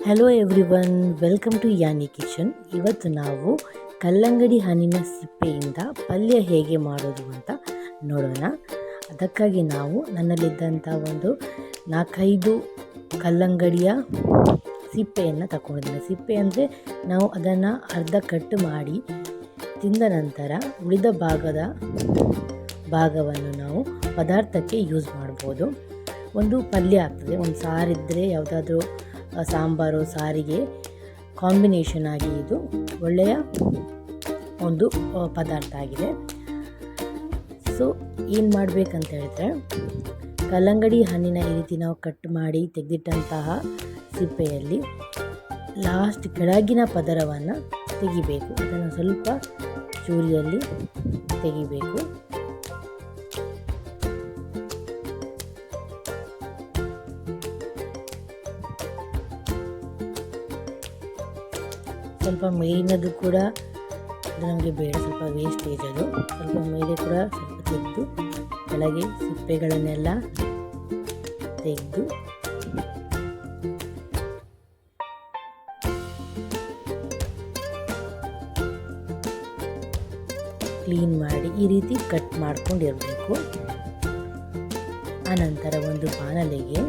Hello everyone, welcome to Yani kitchen. ಇವತ್ತು ನಾವು ಕಲ್ಲಂಗಡಿ ಹಣ್ಣಿನ ಸಿಪ್ಪೆಯಿಂದ ಪಲ್ಯ ಹೇಗೆ ಮಾಡೋದು ಅಂತ ನೋಡೋಣ. ಅದಕ್ಕಾಗಿ ನಾವು ನನ್ನಲ್ಲಿದ್ದಂಥ ಒಂದು 4-5 ಕಲ್ಲಂಗಡಿಯ ಸಿಪ್ಪೆಯನ್ನು ತಗೊಂಡಿದ್ದೇನೆ. ಸಿಪ್ಪೆ ಅಂದರೆ ನಾವು ಅದನ್ನು ಅರ್ಧ ಕಟ್ ಮಾಡಿ ತಿಂದ ನಂತರ ಉಳಿದ ಭಾಗವನ್ನು ನಾವು ಪದಾರ್ಥಕ್ಕೆ ಯೂಸ್ ಮಾಡ್ಬೋದು. ಒಂದು ಪಲ್ಯ ಆಗ್ತದೆ, ಒಂದು ಸಾರಿದ್ದರೆ ಯಾವುದಾದ್ರೂ ಸಾಂಬಾರು ಸಾರಿಗೆ ಕಾಂಬಿನೇಷನ್ ಆಗಿ ಇದು ಒಳ್ಳೆಯ ಒಂದು ಪದಾರ್ಥ ಆಗಿದೆ. ಸೊ ಏನು ಮಾಡಬೇಕಂತ ಹೇಳಿದ್ರೆ, ಕಲ್ಲಂಗಡಿ ಹಣ್ಣಿನ ಈ ರೀತಿ ನಾವು ಕಟ್ ಮಾಡಿ ತೆಗೆದಿಟ್ಟಂತಹ ಸಿಪ್ಪೆಯಲ್ಲಿ ಲಾಸ್ಟ್ ಕೆಳಗಿನ ಪದರವನ್ನು ತೆಗಿಬೇಕು. ಅದನ್ನು ಸ್ವಲ್ಪ ಚೂರಿಯಲ್ಲಿ ತೆಗಿಬೇಕು. ಸ್ವಲ್ಪ ಮೇಲಿನದು ಕೂಡ ನಮಗೆ ಬೇಡ, ಸ್ವಲ್ಪ ವೇಸ್ಟೇಜ್ ಅದು. ಸ್ವಲ್ಪ ಮೇಲೆ ಕೂಡ ಸ್ವಲ್ಪ ತೆಗೆದು ಕೆಳಗೆ ಸಿಪ್ಪೆಗಳನ್ನೆಲ್ಲ ತೆಗೆದು ಕ್ಲೀನ್ ಮಾಡಿ ಈ ರೀತಿ ಕಟ್ ಮಾಡ್ಕೊಂಡಿರಬೇಕು. ಆನಂತರ ಒಂದು ಬಾಣಲೆಗೆ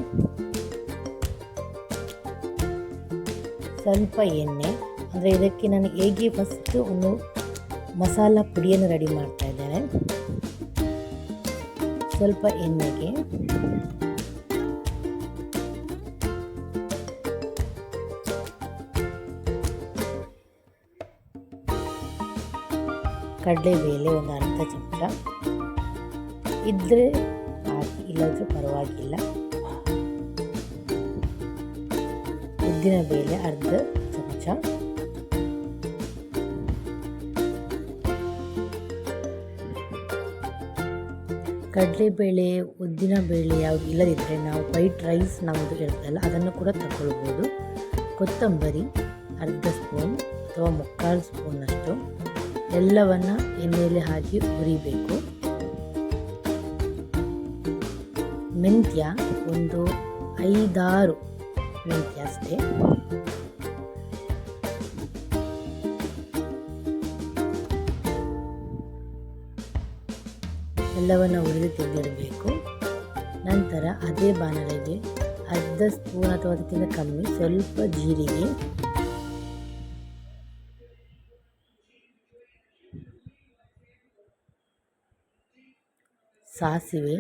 ಸ್ವಲ್ಪ ಎಣ್ಣೆ, ಅಂದರೆ ಇದಕ್ಕೆ ನಾನು ಹೇಗೆ ಫಸ್ಟು ಒಂದು ಮಸಾಲ ಪುಡಿಯನ್ನು ರೆಡಿ ಮಾಡ್ತಾ ಇದ್ದೇನೆ. ಸ್ವಲ್ಪ ಎಣ್ಣೆಗೆ ಕಡಲೆಬೇಳೆ ಒಂದು ಅರ್ಧ ಚಮಚ ಇದ್ದರೆ ಹಾಕಿ, ಇಲ್ಲದ್ರೆ ಪರವಾಗಿಲ್ಲ. ಉದ್ದಿನ ಬೇಳೆ ಅರ್ಧ ಚಮಚ, ಕಡಲೆಬೇಳೆ ಉದ್ದಿನ ಬೇಳೆ ಯಾವುದು ಇಲ್ಲದಿದ್ದರೆ ನಾವು ವೈಟ್ ರೈಸ್ ನಮ್ಮದು ಇರುತ್ತಲ್ಲ ಅದನ್ನು ಕೂಡ ತಗೊಳ್ಬೋದು. ಕೊತ್ತಂಬರಿ ಅರ್ಧ ಸ್ಪೂನ್ ಅಥವಾ 3/4 ಸ್ಪೂನಷ್ಟು ಎಲ್ಲವನ್ನು ಎಣ್ಣೆಯಲ್ಲಿ ಹಾಕಿ ಹುರಿಬೇಕು. ಮೆಂತ್ಯ ಒಂದು 5-6 ಮೆಂತ್ಯ ಅಷ್ಟೇ. ಎಲ್ಲವನ್ನು ಹುರಿದು ತೆಗೆದಿಡಬೇಕು. ನಂತರ ಅದೇ ಬಾಣಲೆಗೆ ಅರ್ಧ ಸ್ಪೂನ್ ಅಥವಾ ಅದಕ್ಕಿಂತ ಕಮ್ಮಿ ಸ್ವಲ್ಪ ಜೀರಿಗೆ, ಸಾಸಿವೆ,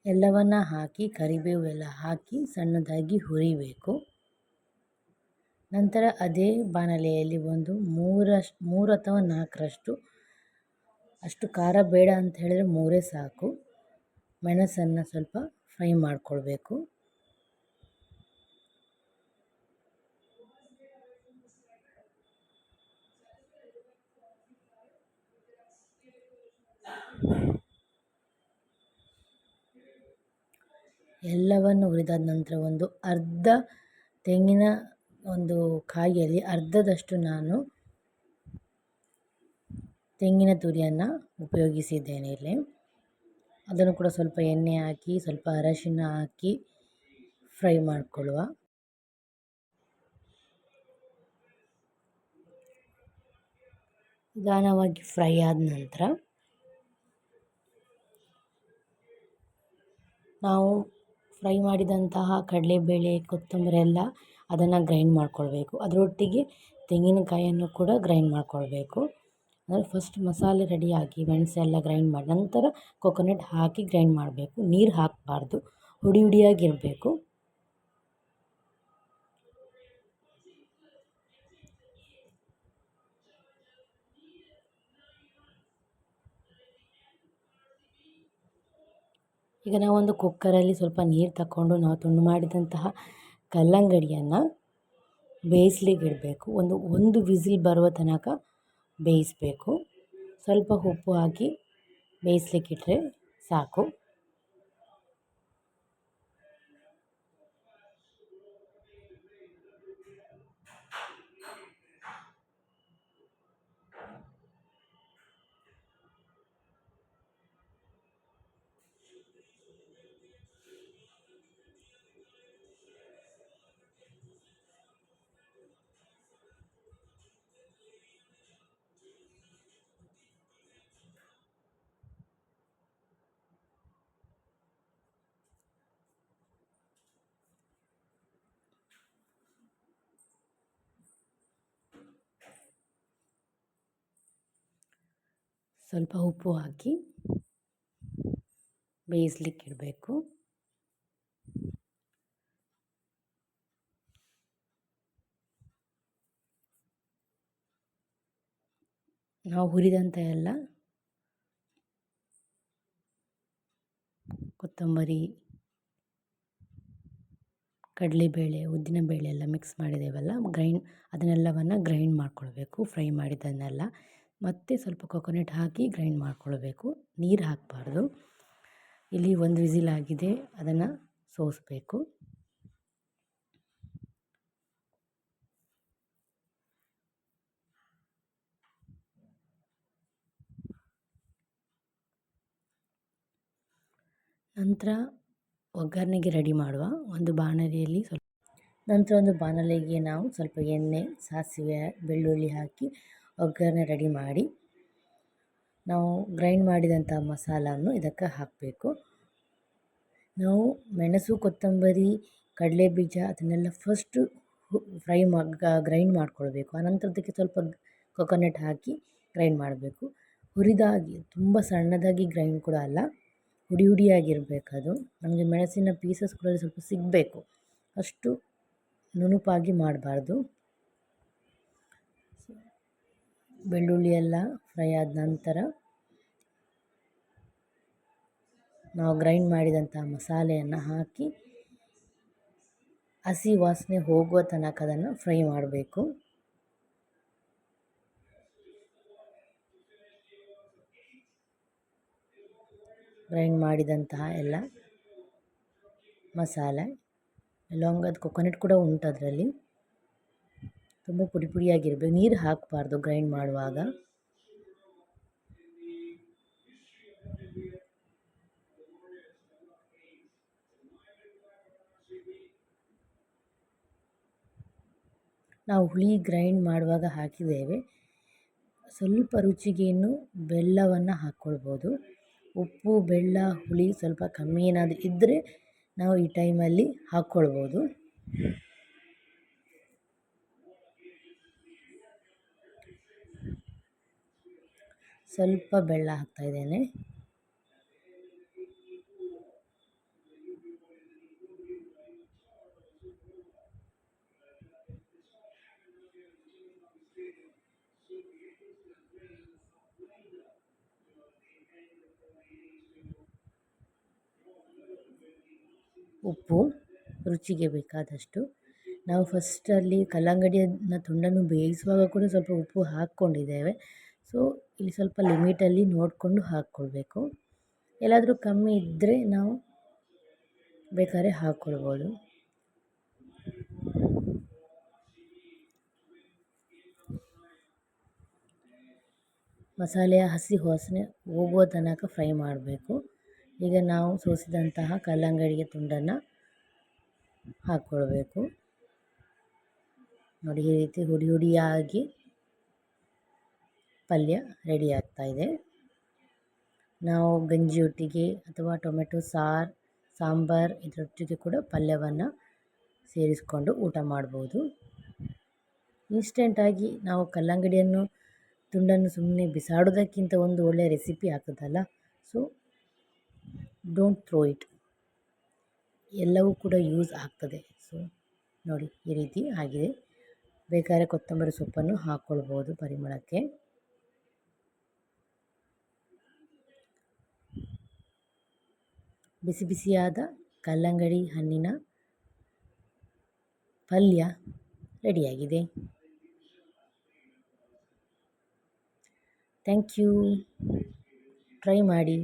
ಎಲ್ಲವನ್ನು ಹಾಕಿ ಕರಿಬೇವು ಎಲ್ಲ ಹಾಕಿ ಸಣ್ಣದಾಗಿ ಹುರಿಬೇಕು. ನಂತರ ಅದೇ ಬಾಣಲೆಯಲ್ಲಿ ಒಂದು 3 ಅಥವಾ 4 ಅಷ್ಟು ಖಾರ ಬೇಡ ಅಂತ ಹೇಳಿದರೆ 3 ಸಾಕು, ಮೆಣಸನ್ನು ಸ್ವಲ್ಪ ಫ್ರೈ ಮಾಡಿಕೊಳ್ಬೇಕು. ಎಲ್ಲವನ್ನು ಹುರಿದಾದ ನಂತರ ಒಂದು ಅರ್ಧ ತೆಂಗಿನ ಒಂದು ಕಾಯಿಯಲ್ಲಿ ಅರ್ಧದಷ್ಟು ನಾನು ತೆಂಗಿನ ತುರಿಯನ್ನು ಉಪಯೋಗಿಸಿದ್ದೇನೆ ಇಲ್ಲಿ. ಅದನ್ನು ಕೂಡ ಸ್ವಲ್ಪ ಎಣ್ಣೆ ಹಾಕಿ ಸ್ವಲ್ಪ ಅರಶಿನ ಹಾಕಿ ಫ್ರೈ ಮಾಡಿಕೊಳ್ಳುವ. ನಿಧಾನವಾಗಿ ಫ್ರೈ ಆದ ನಂತರ ನಾವು ಫ್ರೈ ಮಾಡಿದಂತಹ ಕಡಲೆಬೇಳೆ ಕೊತ್ತಂಬರಿ ಎಲ್ಲ ಅದನ್ನು ಗ್ರೈಂಡ್ ಮಾಡಿಕೊಳ್ಬೇಕು. ಅದರೊಟ್ಟಿಗೆ ತೆಂಗಿನಕಾಯಿಯನ್ನು ಕೂಡ ಗ್ರೈಂಡ್ ಮಾಡಿಕೊಳ್ಬೇಕು. ಅಂದರೆ ಫಸ್ಟ್ ಮಸಾಲೆ ರೆಡಿಯಾಗಿ ಮೆಣಸೆಲ್ಲ ಗ್ರೈಂಡ್ ಮಾಡಿ ನಂತರ ಕೊಕೊನಟ್ ಹಾಕಿ ಗ್ರೈಂಡ್ ಮಾಡಬೇಕು. ನೀರು ಹಾಕಬಾರ್ದು, ಹುಡಿಯಾಗಿರಬೇಕು. ಈಗ ನಾವೊಂದು ಕುಕ್ಕರಲ್ಲಿ ಸ್ವಲ್ಪ ನೀರು ತಗೊಂಡು ನಾವು ತುಂಡು ಮಾಡಿದಂತಹ ಕಲ್ಲಂಗಡಿಯನ್ನು ಬೇಯಿಸ್ಲಿಕ್ಕೆ ಇಡಬೇಕು. ಒಂದು ವಿಸಿಲ್ ಬರುವ ತನಕ ಬೇಯಿಸಬೇಕು. ಸ್ವಲ್ಪ ಉಪ್ಪು ಹಾಕಿ ಬೇಯಿಸ್ಲಿಕ್ಕಿಟ್ರೆ ಸಾಕು. ಸ್ವಲ್ಪ ಉಪ್ಪು ಹಾಕಿ ಬೇಯಿಸ್ಲಿಕ್ಕಿಡಬೇಕು. ನಾವು ಹುರಿದಂಥ ಎಲ್ಲ ಕೊತ್ತಂಬರಿ, ಕಡಲೆಬೇಳೆ, ಉದ್ದಿನಬೇಳೆ ಎಲ್ಲ ಮಿಕ್ಸ್ ಮಾಡಿದ್ದೇವಲ್ಲ, ಅದನ್ನೆಲ್ಲವನ್ನು ಗ್ರೈಂಡ್ ಮಾಡ್ಕೊಳ್ಬೇಕು. ಫ್ರೈ ಮಾಡಿದ್ದನ್ನೆಲ್ಲ ಮತ್ತು ಸ್ವಲ್ಪ ಕೊಕೊನಟ್ ಹಾಕಿ ಗ್ರೈಂಡ್ ಮಾಡ್ಕೊಳ್ಬೇಕು. ನೀರು ಹಾಕಬಾರ್ದು. ಇಲ್ಲಿ 1 ವಿಸಿಲ್ ಆಗಿದೆ, ಅದನ್ನು ಸೋಸಬೇಕು. ನಂತರ ಒಗ್ಗರಣೆಗೆ ರೆಡಿ ಮಾಡುವ ಒಂದು ಬಾಣಲೆಯಲ್ಲಿ ನಾವು ಸ್ವಲ್ಪ ಎಣ್ಣೆ, ಸಾಸಿವೆ, ಬೆಳ್ಳುಳ್ಳಿ ಹಾಕಿ ಒಗ್ಗರಣೆ ರೆಡಿ ಮಾಡಿ ನಾವು ಗ್ರೈಂಡ್ ಮಾಡಿದಂಥ ಮಸಾಲನ್ನು ಇದಕ್ಕೆ ಹಾಕಬೇಕು. ನಾವು ಮೆಣಸು, ಕೊತ್ತಂಬರಿ, ಕಡಲೆಬೀಜ ಅದನ್ನೆಲ್ಲ ಫಸ್ಟು ಗ್ರೈಂಡ್ ಮಾಡ್ಕೊಳ್ಬೇಕು. ಆನಂತರದಕ್ಕೆ ಸ್ವಲ್ಪ ಕೊಕೊನಟ್ ಹಾಕಿ ಗ್ರೈಂಡ್ ಮಾಡಬೇಕು. ಹುರಿದಾಗಿ ತುಂಬ ಸಣ್ಣದಾಗಿ ಗ್ರೈಂಡ್ ಕೂಡ ಅಲ್ಲ, ಹುಡಿಯಾಗಿರಬೇಕದು. ನಮಗೆ ಮೆಣಸಿನ ಪೀಸಸ್ ಕೂಡ ಸ್ವಲ್ಪ ಸಿಗಬೇಕು, ಅಷ್ಟು ನುಣುಪಾಗಿ ಮಾಡಬಾರ್ದು. ಬೆಳ್ಳುಳ್ಳಿ ಎಲ್ಲ ಫ್ರೈ ಆದ ನಂತರ ನಾವು ಗ್ರೈಂಡ್ ಮಾಡಿದಂಥ ಮಸಾಲೆಯನ್ನು ಹಾಕಿ ಹಸಿ ವಾಸನೆ ಹೋಗುವ ತನಕ ಅದನ್ನು ಫ್ರೈ ಮಾಡಬೇಕು. ಗ್ರೈಂಡ್ ಮಾಡಿದಂತಹ ಎಲ್ಲ ಮಸಾಲೆ ಅದು ಕೊಕೊನಟ್ ಕೂಡ ಉಂಟು ಅದರಲ್ಲಿ. ತುಂಬ ಪುಡಿಯಾಗಿರಬೇಕು, ನೀರು ಹಾಕಬಾರ್ದು ಗ್ರೈಂಡ್ ಮಾಡುವಾಗ. ನಾವು ಹುಳಿ ಗ್ರೈಂಡ್ ಮಾಡುವಾಗ ಹಾಕಿದ್ದೇವೆ. ಸ್ವಲ್ಪ ರುಚಿಗೇನು ಬೆಲ್ಲವನ್ನು ಹಾಕ್ಕೊಳ್ಬೋದು. ಉಪ್ಪು, ಬೆಲ್ಲ, ಹುಳಿ ಸ್ವಲ್ಪ ಕಮ್ಮಿ ಏನಾದರೂ ಇದ್ದರೆ ನಾವು ಈ ಟೈಮಲ್ಲಿ ಹಾಕ್ಕೊಳ್ಬೋದು. ಸ್ವಲ್ಪ ಬೆಲ್ಲ ಹಾಕ್ತಾಯಿದ್ದೇನೆ. ಉಪ್ಪು ರುಚಿಗೆ ಬೇಕಾದಷ್ಟು. ನಾವು ಫಸ್ಟಲ್ಲಿ ಕಲ್ಲಂಗಡಿಯನ್ನು ತುಂಡನ್ನು ಬೇಯಿಸುವಾಗ ಕೂಡ ಸ್ವಲ್ಪ ಉಪ್ಪು ಹಾಕ್ಕೊಂಡಿದ್ದೇವೆ. ಸೊ ಇಲ್ಲಿ ಸ್ವಲ್ಪ ಲಿಮಿಟಲ್ಲಿ ನೋಡಿಕೊಂಡು ಹಾಕ್ಕೊಳ್ಬೇಕು. ಎಲ್ಲಾದರೂ ಕಮ್ಮಿ ಇದ್ದರೆ ನಾವು ಬೇಕಾದ್ರೆ ಹಾಕ್ಕೊಳ್ಬೋದು. ಮಸಾಲೆಯ ಹಸಿ ವಾಸನೆ ಹೋಗುವ ತನಕ ಫ್ರೈ ಮಾಡಬೇಕು. ಈಗ ನಾವು ಸೋಸಿದಂತಹ ಕಲ್ಲಂಗಡಿಯ ತುಂಡನ್ನು ಹಾಕ್ಕೊಳ್ಬೇಕು. ನೋಡಿ, ಈ ರೀತಿ ಹುಡಿಯಾಗಿ ಪಲ್ಯ ರೆಡಿ ಆಗ್ತಾಯಿದೆ. ನಾವು ಗಂಜಿಯೊಟ್ಟಿಗೆ ಅಥವಾ ಟೊಮೆಟೊ ಸಾಂಬಾರ್ ಇದರೊಟ್ಟಿಗೆ ಕೂಡ ಪಲ್ಯವನ್ನು ಸೇರಿಸ್ಕೊಂಡು ಊಟ ಮಾಡ್ಬೋದು. ಇನ್ಸ್ಟೆಂಟಾಗಿ ನಾವು ಕಲ್ಲಂಗಡಿಯನ್ನು ತುಂಡನ್ನು ಸುಮ್ಮನೆ ಬಿಸಾಡೋದಕ್ಕಿಂತ ಒಂದು ಒಳ್ಳೆಯ ರೆಸಿಪಿ ಆಗ್ತದಲ್ಲ. ಸೊ ಡೋಂಟ್ ಥ್ರೋ ಇಟ್, ಎಲ್ಲವೂ ಕೂಡ ಯೂಸ್ ಆಗ್ತದೆ. ಸೊ ನೋಡಿ, ಈ ರೀತಿ ಆಗಿದೆ. ಬೇಕಾದರೆ ಕೊತ್ತಂಬರಿ ಸೊಪ್ಪನ್ನು ಹಾಕ್ಕೊಳ್ಬೋದು ಪರಿಮಳಕ್ಕೆ. ಬಿಸಿ ಬಿಸಿಯಾದ ಕಲ್ಲಂಗಡಿ ಹಣ್ಣಿನ ಪಲ್ಯ ರೆಡಿಯಾಗಿದೆ. Thank you. ಟ್ರೈ ಮಾಡಿ.